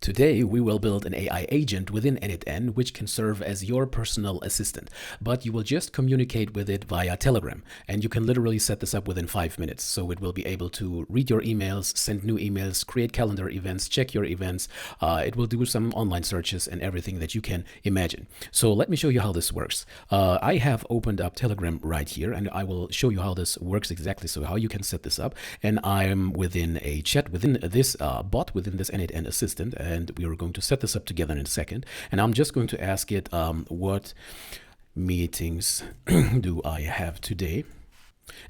Today, we will build an AI agent within n8n which can serve as your personal assistant, but you will just communicate with it via Telegram, and you can literally set this up within 5 minutes. So it will be able to read your emails, send new emails, create calendar events, check your events. It will do some online searches and everything that you can imagine. So let me show you how this works. I have opened up Telegram right here, and I will show you how this works exactly, so how you can set this up. And I am within a chat within this bot, within this n8n assistant, and we are going to set this up together in a second. And I'm just going to ask it what meetings do I have today.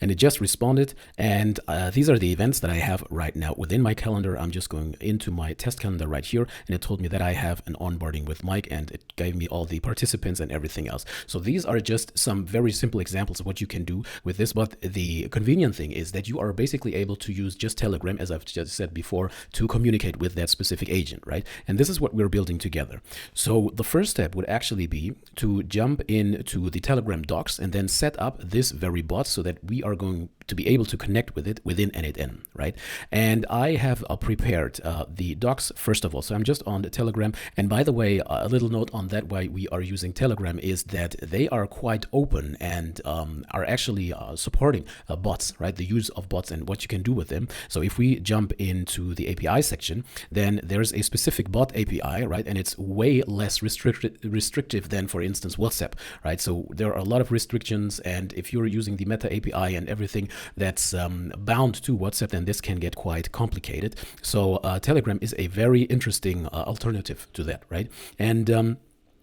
And it just responded, and these are the events that I have right now within my calendar. I'm just going into my test calendar right here, and it told me that I have an onboarding with Mike, and it gave me all the participants and everything else. So these are just some very simple examples of what you can do with this, but the convenient thing is that you are basically able to use just Telegram, as I've just said before, to communicate with that specific agent, right? And this is what we're building together. So the first step would actually be to jump into the Telegram docs and then set up this very bot so that we are going to be able to connect with it within n8n, right? And I have prepared the docs first of all. So I'm just on the Telegram. And by the way, a little note on that, why we are using Telegram is that they are quite open and are actually supporting bots, right? The use of bots and what you can do with them. So if we jump into the API section, then there's a specific bot API, right? And it's way less restrictive than, for instance, WhatsApp, right? So there are a lot of restrictions, and if you're using the Meta API and everything that's bound to WhatsApp, then this can get quite complicated. So Telegram is a very interesting alternative to that, right? And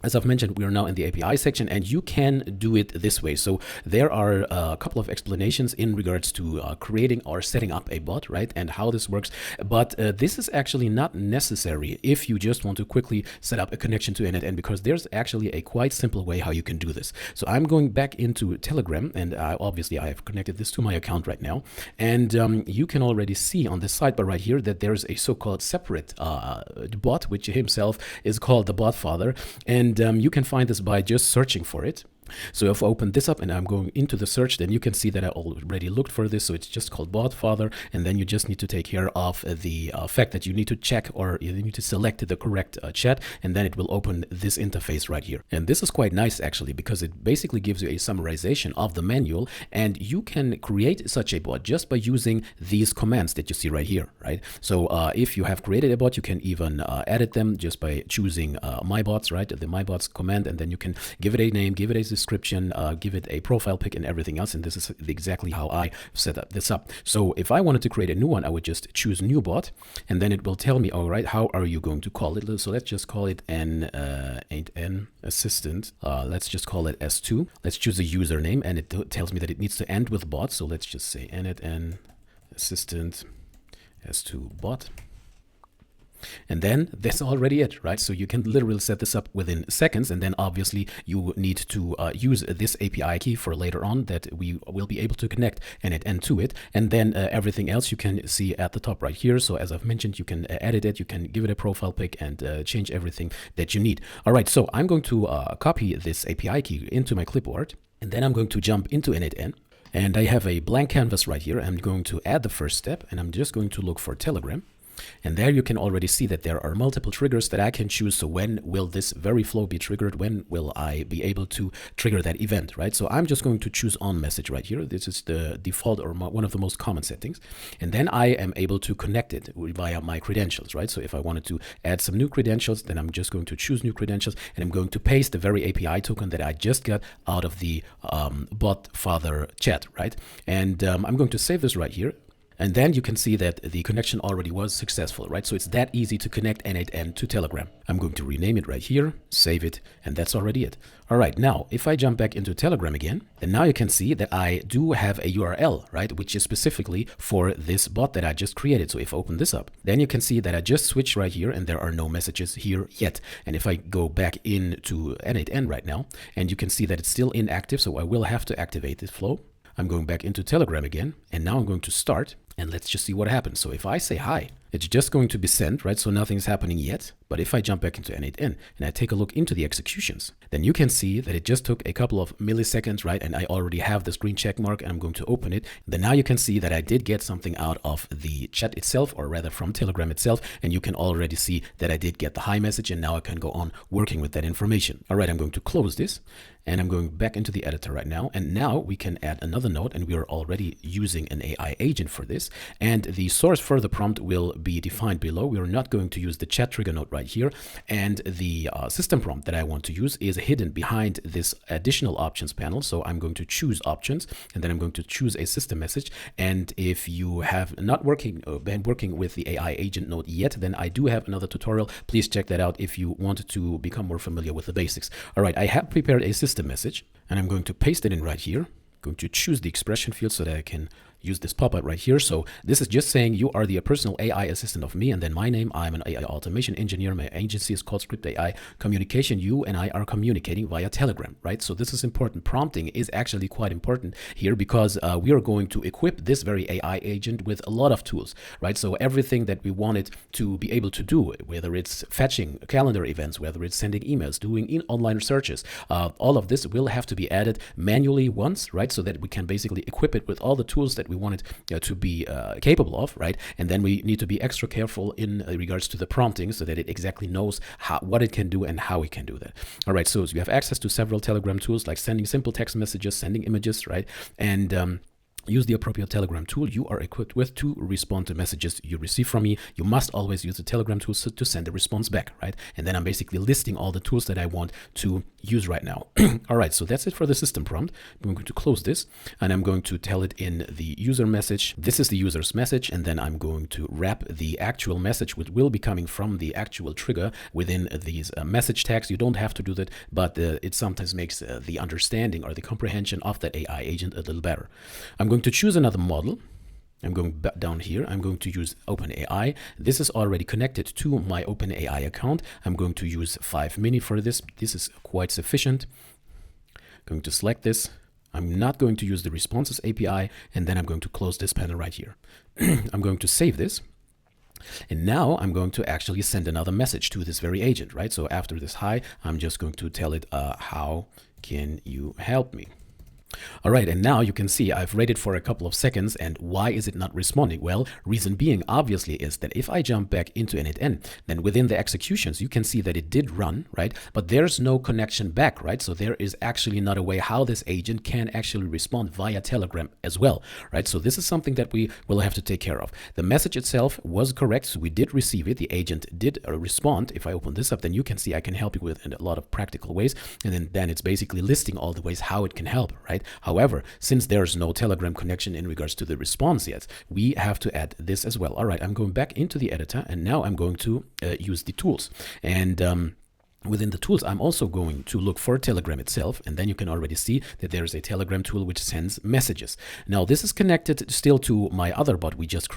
as I've mentioned, we are now in the API section, and you can do it this way. So there are a couple of explanations in regards to creating or setting up a bot, right, and how this works. But this is actually not necessary if you just want to quickly set up a connection to n8n, because there's actually a quite simple way how you can do this. So I'm going back into Telegram, and obviously I have connected this to my account right now. And you can already see on this sidebar right here that there's a so-called separate bot, which himself is called the bot father. And you can find this by just searching for it. So if I open this up and I'm going into the search, then you can see that I already looked for this. So it's just called bot father, and then you just need to take care of the fact that you need to check, or you need to select the correct chat, and then it will open this interface right here. And this is quite nice actually, because it basically gives you a summarization of the manual, and you can create such a bot just by using these commands that you see right here, right? So if you have created a bot, you can even edit them just by choosing my bots, right? The my bots command, and then you can give it a name, give it a description, give it a profile pic and everything else. And this is exactly how I set this up. So if I wanted to create a new one, I would just choose new bot, and then it will tell me, all right, how are you going to call it? So let's just call it n8n assistant. Let's just call it S2. Let's choose a username, and it tells me that it needs to end with bot. So let's just say n8n assistant S2 bot. And then that's already it, right? So you can literally set this up within seconds, and then obviously you need to use this API key for later on that we will be able to connect n8n to it, and then everything else you can see at the top right here. So as I've mentioned, you can edit it, you can give it a profile pic, and change everything that you need. All right, so I'm going to copy this API key into my clipboard, and then I'm going to jump into n8n. And I have a blank canvas right here. I'm going to add the first step, and I'm just going to look for Telegram. And there you can already see that there are multiple triggers that I can choose. So when will this very flow be triggered? When will I be able to trigger that event, right? So I'm just going to choose on message right here. This is the default, or one of the most common settings. And then I am able to connect it via my credentials, right? So if I wanted to add some new credentials, then I'm just going to choose new credentials, and I'm going to paste the very API token that I just got out of the bot father chat, right? And I'm going to save this right here. And then you can see that the connection already was successful, right? So it's that easy to connect n8n to Telegram. I'm going to rename it right here, save it, and that's already it. All right, now if I jump back into Telegram again, then now you can see that I do have a URL, right? Which is specifically for this bot that I just created. So if I open this up, then you can see that I just switched right here, and there are no messages here yet. And if I go back into n8n right now, and you can see that it's still inactive, so I will have to activate this flow. I'm going back into Telegram again, and now I'm going to start, and let's just see what happens. So if I say hi, It's just going to be sent, right? So nothing's happening yet. But if I jump back into n8n and I take a look into the executions, then you can see that it just took a couple of milliseconds, right? And I already have this green check mark and I'm going to open it. Then now you can see that I did get something out of the chat itself, or rather from Telegram itself. And you can already see that I did get the hi message, and now I can go on working with that information. All right, I'm going to close this. And I'm going back into the editor right now. And now we can add another node, and we are already using an AI agent for this. And the source for the prompt will be defined below. We are not going to use the chat trigger node right here. And the system prompt that I want to use is hidden behind this additional options panel. So I'm going to choose options, and then I'm going to choose a system message. And if you have not been working with the AI agent node yet, then I do have another tutorial. Please check that out if you want to become more familiar with the basics. All right, I have prepared a system message, and I'm going to paste it in right here. I'm going to choose the expression field so that I can use this pop-up right here. So this is just saying you are the personal AI assistant of me, and then my name, I'm an AI automation engineer. My agency is called Script AI Communication. You and I are communicating via Telegram, right? So this is important. Prompting is actually quite important here, because we are going to equip this very AI agent with a lot of tools, right? So everything that we want it to be able to do, whether it's fetching calendar events, whether it's sending emails, doing online searches, all of this will have to be added manually once, right? So that we can basically equip it with all the tools that we want it to be capable of, right? And then we need to be extra careful in regards to the prompting so that it exactly knows what it can do and how it can do that. All right, so you have access to several Telegram tools, like sending simple text messages, sending images, right? And use the appropriate Telegram tool you are equipped with to respond to messages you receive from me. You must always use the Telegram tool to send a response back, right? And then I'm basically listing all the tools that I want to use right now. All right, so that's it for the system prompt. I'm going to close this, and I'm going to tell it in the user message. This is the user's message, and then I'm going to wrap the actual message, which will be coming from the actual trigger within these message tags. You don't have to do that, but it sometimes makes the understanding or the comprehension of that AI agent a little better. I'm going to choose another model. I'm going back down here. I'm going to use OpenAI. This is already connected to my OpenAI account. I'm going to use 5 mini for this. This is quite sufficient. I'm going to select this. I'm not going to use the responses API, and then I'm going to close this panel right here. I'm going to save this. And now I'm going to actually send another message to this very agent, right? So after this hi, I'm just going to tell it, how can you help me? All right, and now you can see I've waited for a couple of seconds, and why is it not responding? Well, reason being obviously is that if I jump back into n8n, then within the executions, you can see that it did run, right? But there's no connection back, right? So there is actually not a way how this agent can actually respond via Telegram as well, right? So this is something that we will have to take care of. The message itself was correct, so we did receive it. The agent did respond. If I open this up, then you can see I can help you with in a lot of practical ways, and then it's basically listing all the ways how it can help, right? However, since there's no Telegram connection in regards to the response yet, we have to add this as well. All right, I'm going back into the editor, and now I'm going to use the tools. And within the tools, I'm also going to look for Telegram itself, and then you can already see that there's a Telegram tool which sends messages. Now, this is connected still to my other bot we just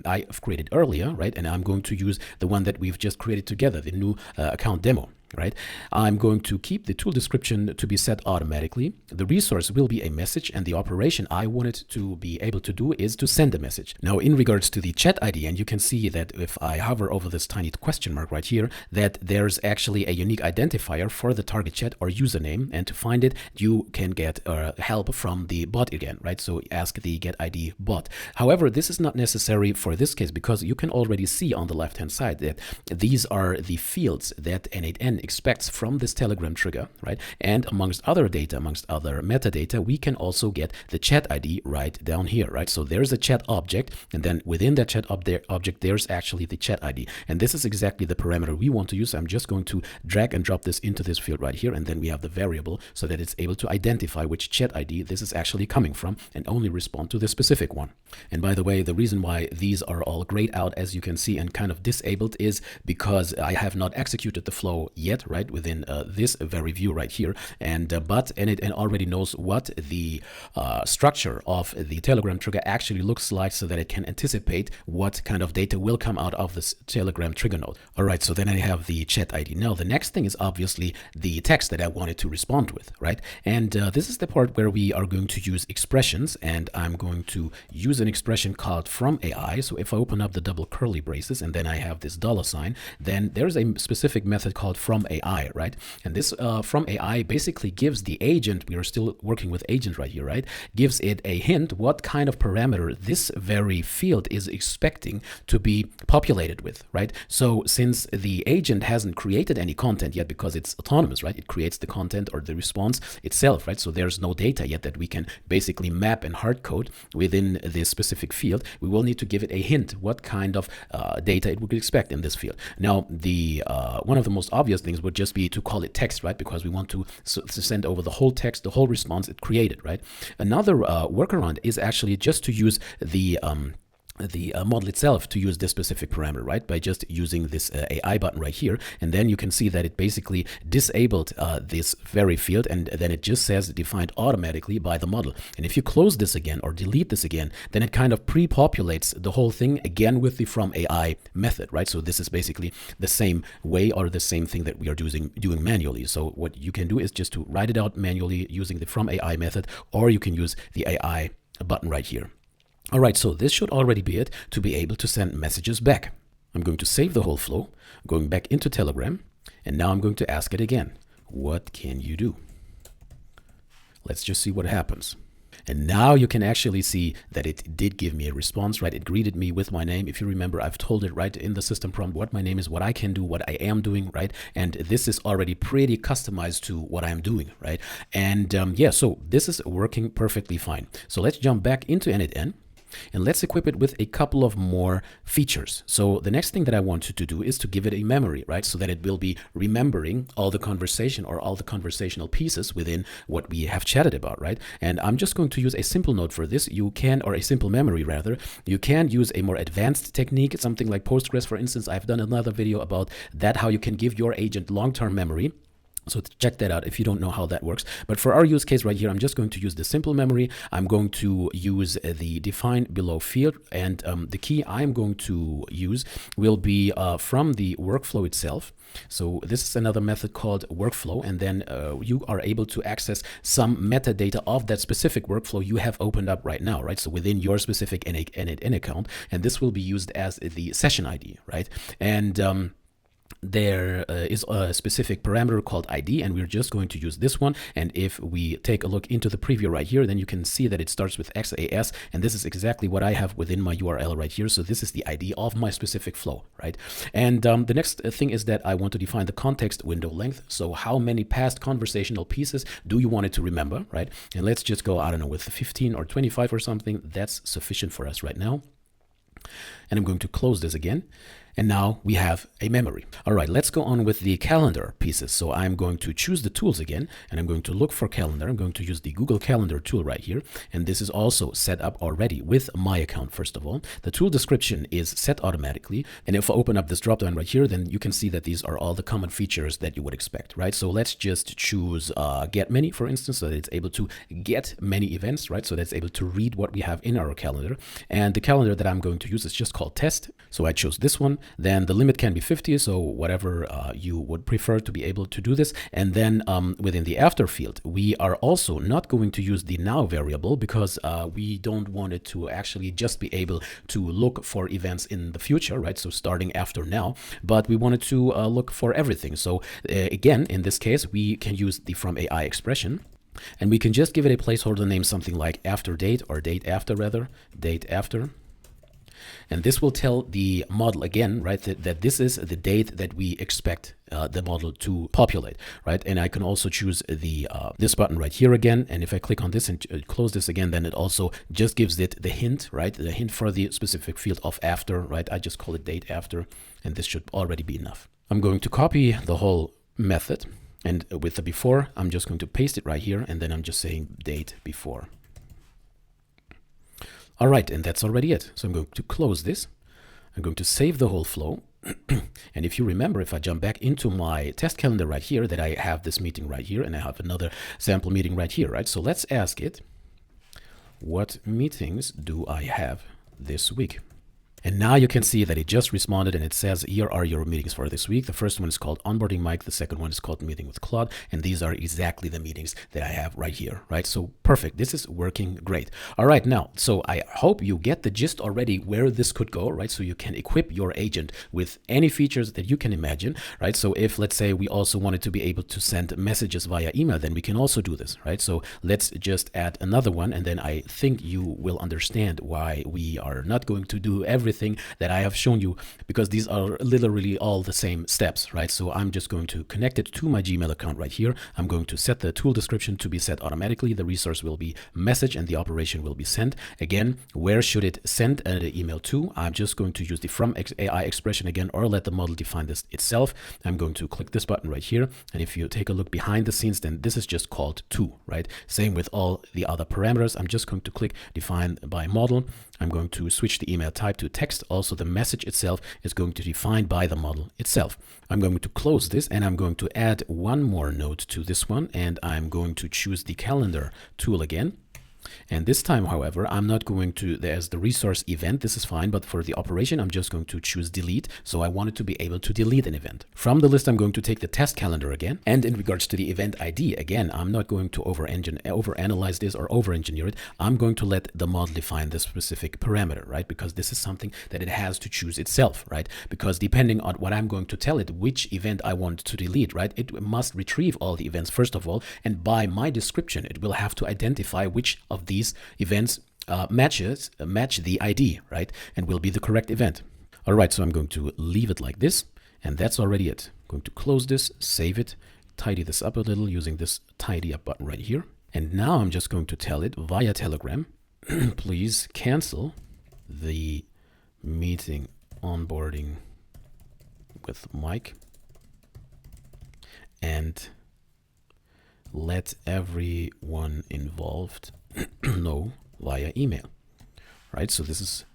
I've created earlier, right? And I'm going to use the one that we've just created together, the new account demo. Right? I'm going to keep the tool description to be set automatically. The resource will be a message, and the operation I want it to be able to do is to send a message. Now, in regards to the chat ID, and you can see that if I hover over this tiny question mark right here, that there's actually a unique identifier for the target chat or username, and to find it, you can get help from the bot again, right? So ask the get ID bot. However, this is not necessary for this case, because you can already see on the left-hand side that these are the fields that n8n expects from this Telegram trigger, right? And amongst other data, amongst other metadata, we can also get the chat ID right down here, right? So there's a chat object, and then within that chat object, there's actually the chat ID. And this is exactly the parameter we want to use. I'm just going to drag and drop this into this field right here, and then we have the variable so that it's able to identify which chat ID this is actually coming from and only respond to the specific one. And by the way, the reason why these are all grayed out, as you can see, and kind of disabled is because I have not executed the flow yet. yet, right, within this very view right here. And but n8n already knows what the structure of the Telegram trigger actually looks like, so that it can anticipate what kind of data will come out of this Telegram trigger node. All right, so then I have the chat ID. Now the next thing is obviously the text that I wanted to respond with, right? And this is the part where we are going to use expressions, and I'm going to use an expression called from AI. So if I open up the double curly braces and then I have this $sign, then there's a specific method called from AI, right? And this from AI basically gives the agent, we are still working with agent right here, right? Gives it a hint what kind of parameter this very field is expecting to be populated with, right? So since the agent hasn't created any content yet because it's autonomous, right? It creates the content or the response itself, right? So there's no data yet that we can basically map and hard code within this specific field. We will need to give it a hint what kind of data it would expect in this field. Now, the one of the most obvious things would just be to call it text, right? Because we want to send over the whole text, the whole response it created, right? Another workaround is actually just to use the model itself to use this specific parameter, right? By just using this AI button right here. And then you can see that it basically disabled this very field, and then it just says defined automatically by the model. And if you close this again or delete this again, then it kind of pre-populates the whole thing again with the from AI method, right? So this is basically the same way or the same thing that we are doing manually. So what you can do is just to write it out manually using the from AI method, or you can use the AI button right here. All right, so this should already be it to be able to send messages back. I'm going to save the whole flow, going back into Telegram, and now I'm going to ask it again. What can you do? Let's just see what happens. And now you can actually see that it did give me a response, right? It greeted me with my name. If you remember, I've told it right in the system prompt what my name is, what I can do, what I am doing, right? And this is already pretty customized to what I'm doing, right? And yeah, so this is working perfectly fine. So let's jump back into n8n. And let's equip it with a couple of more features. So the next thing that I want you to do is to give it a memory, right? So that it will be remembering all the conversation or all the conversational pieces within what we have chatted about, right? And I'm just going to use a simple node for this. You can, or a simple memory rather, you can use a more advanced technique, something like Postgres, for instance. I've done another video about that, how you can give your agent long-term memory. So check that out if you don't know how that works. But for our use case right here, I'm just going to use the simple memory. I'm going to use the define below field, and the key I'm going to use will be from the workflow itself. So this is another method called workflow, and then you are able to access some metadata of that specific workflow you have opened up right now, right? So within your specific n8n account, and this will be used as the session ID, right? And there is a specific parameter called ID, and we're just going to use this one. And if we take a look into the preview right here, then you can see that it starts with XAS, and this is exactly what I have within my URL right here. So this is the ID of my specific flow, right? And the next thing is that I want to define the context window length. So how many past conversational pieces do you want it to remember, right? And let's just go, I don't know, with 15 or 25 or something. That's sufficient for us right now. And I'm going to close this again. And now we have a memory. All right, let's go on with the calendar pieces. So I'm going to choose the tools again, and I'm going to look for calendar. I'm going to use the Google Calendar tool right here. And this is also set up already with my account, first of all. The tool description is set automatically. And if I open up this dropdown right here, then you can see that these are all the common features that you would expect, right? So let's just choose get many, for instance, so that it's able to get many events, right? So that's able to read what we have in our calendar. And the calendar that I'm going to use is just called test. So I chose this one. Then the limit can be 50, so whatever you would prefer to be able to do this. And then within the after field, we are also not going to use the now variable because we don't want it to actually just be able to look for events in the future, right? So starting after now, but we wanted to look for everything. So again, in this case, we can use the from AI expression. And we can just give it a placeholder name, something like after date, or date after rather, date after. And this will tell the model again, right, that this is the date that we expect the model to populate, right? And I can also choose the this button right here again. And if I click on this and close this again, then it also just gives it the hint, right? The hint for the specific field of after, right? I just call it date after, and this should already be enough. I'm going to copy the whole method, and with the before, I'm just going to paste it right here, and then I'm just saying date before. All right, and that's already it. So I'm going to close this. I'm going to save the whole flow. And if you remember, if I jump back into my test calendar right here, that I have this meeting right here, and I have another sample meeting right here, right? So let's ask it, what meetings do I have this week? And now you can see that it just responded, and it says, here are your meetings for this week. The first one is called onboarding Mike. The second one is called meeting with Claude. And these are exactly the meetings that I have right here, right? So perfect. This is working great. All right, now, so I hope you get the gist already where this could go, right? So you can equip your agent with any features that you can imagine, right? So if, let's say, we also wanted to be able to send messages via email, then we can also do this, right? So let's just add another one, and then I think you will understand why we are not going to do everything that I have shown you, because these are literally all the same steps, right? So I'm just going to connect it to my Gmail account right here. I'm going to set the tool description to be set automatically. The resource will be message, and the operation will be sent. Again, where should it send the email to? I'm just going to use the from AI expression again, or let the model define this itself. I'm going to click this button right here. And if you take a look behind the scenes, then this is just called to, right? Same with all the other parameters. I'm just going to click define by model. I'm going to switch the email type to text. Also, the message itself is going to be defined by the model itself. I'm going to close this, and I'm going to add one more node to this one, and I'm going to choose the calendar tool again. And this time, however, I'm not going to, there's the resource event, this is fine, but for the operation, I'm just going to choose delete. So I wanted to be able to delete an event. From the list, I'm going to take the test calendar again. And in regards to the event ID, again, I'm not going to overanalyze this or over-engineer it. I'm going to let the model define this specific parameter, right? Because this is something that it has to choose itself, right? Because depending on what I'm going to tell it, which event I want to delete, right? It must retrieve all the events, first of all, and by my description, it will have to identify which of these events match the ID, right? And will be the correct event. All right, so I'm going to leave it like this, and that's already it. I'm going to close this, save it, tidy this up a little using this tidy up button right here. And now I'm just going to tell it via Telegram, please cancel the meeting onboarding with Mike and let everyone involved know via email, right? So this is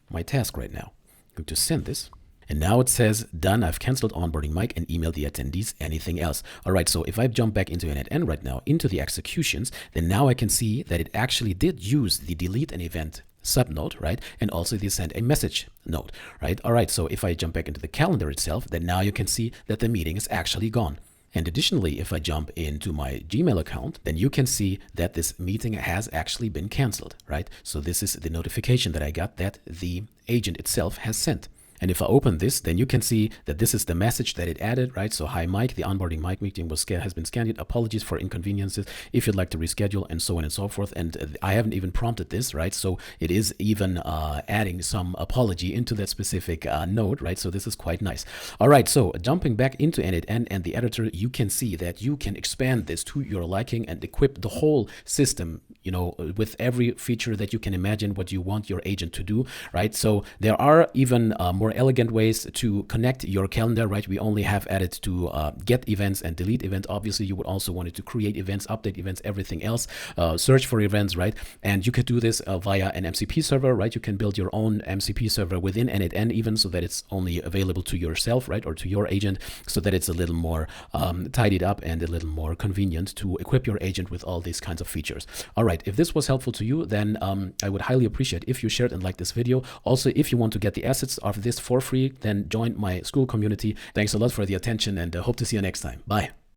my task right now. I'm going to send this. And now it says, done, I've canceled onboarding Mike and emailed the attendees anything else. All right, so if I jump back into n8n right now, into the executions, then now I can see that it actually did use the delete an event subnode, right? And also the send a message node, right? All right, so if I jump back into the calendar itself, then now you can see that the meeting is actually gone. And additionally, if I jump into my Gmail account, then you can see that this meeting has actually been canceled, right? So this is the notification that I got that the agent itself has sent. And if I open this, then you can see that this is the message that it added, right? So, hi, Mike, the onboarding Mike meeting has been scanned. Apologies for inconveniences. If you'd like to reschedule, and so on and so forth. And I haven't even prompted this, right? So it is even adding some apology into that specific node, right? So this is quite nice. All right, so jumping back into n8n and the editor, you can see that you can expand this to your liking and equip the whole system, you know, with every feature that you can imagine what you want your agent to do, right? So there are even more elegant ways to connect your calendar, right? We only have added to get events and delete events. Obviously, you would also want it to create events, update events, everything else, search for events, right? And you could do this via an MCP server, right? You can build your own MCP server within n8n even, so that it's only available to yourself, right? Or to your agent, so that it's a little more tidied up and a little more convenient to equip your agent with all these kinds of features. All right, if this was helpful to you, then I would highly appreciate if you shared and liked this video. Also, if you want to get the assets of this for free, then join my school community. Thanks a lot for the attention, and hope to see you next time. Bye.